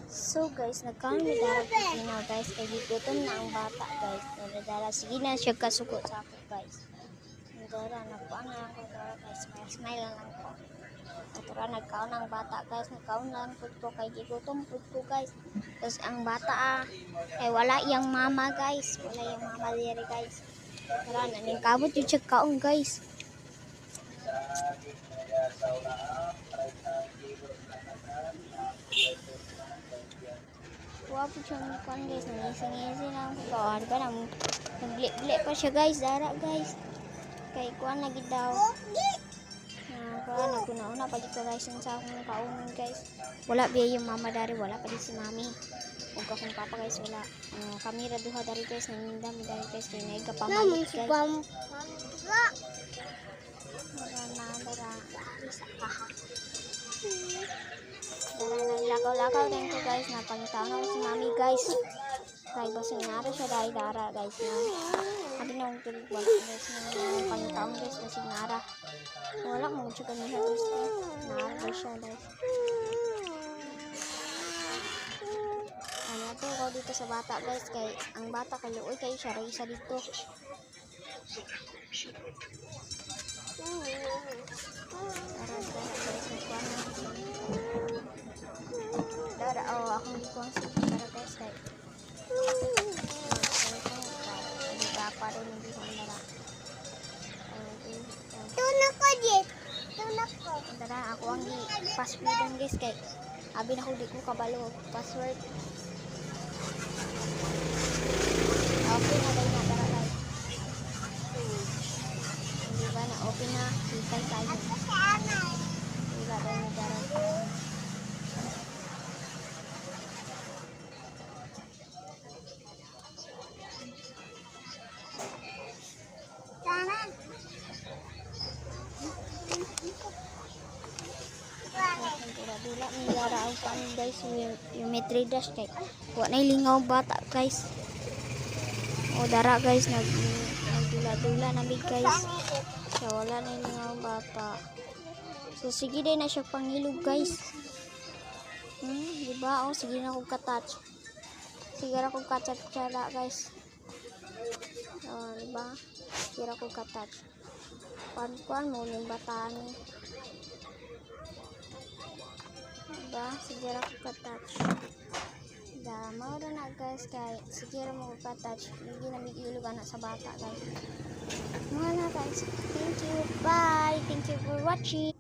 So guys, nagkaon mi dara ginaw guys kay gigutom na ang bata guys. Dara sige na siya kasuko sa ako guys. Dara nagkuan na ako dara guys. Smile lang ko. Dara nagkaon ang bata guys. Nagkaon lang pud ko kay gigutom pud ko guys. Tapos ang bata eh wala yang mama guys. Wala yang mama diri guys. Dara naning kabot yung siya kaon guys. Wapo siyang kuan guys, nangising-ngisi lang ko kawan pa nang nagli-gli pa siya guys, dara guys. Kay kuan lagi daw. Kuan naguna-una pa dito guys sa akong kaunon guys. Wala biya yung mama dari, wala pa din si mami. Ug akong papa guys wala. Kami ra duha dari guys, nanginda mi dari guys kay naiga pa man guys. Dara. Lakaw-lakaw din ko guys na pangitaon ako si mami guys kay basing nara siya dahil dara guys na abi na akong tulog wala guys na pangitaon guys basing nara wala mo siya kanina guys nara siya guys ano to ko dito sa bata guys kay ang bata kaluoy kay siya rin isa dito Dara akong gikuang sa para guys kay pa rin hindi ko nara tunak ko dit tunak ko dara ako ang password guys kay abi na ko di ko kabalo password okay na dahil na dara guys hindi ba na open na hintay tayo hindi ba dahil na dara dula ni dara ang pan guys yung metri dash kay wa na lingaw bata guys o dara guys nagdula-dula na big guys so wala na lingaw bata so sige din na siya pangilog guys diba o sige na kong katouch sige na kong katouch tsara guys diba sige na kong katouch kuan mo yung bataan ni diba sige na kong katouch maura na guys kay sige na mo katouch hindi na mag-ilog anak sa bata guys mga na guys thank you bye thank you for watching.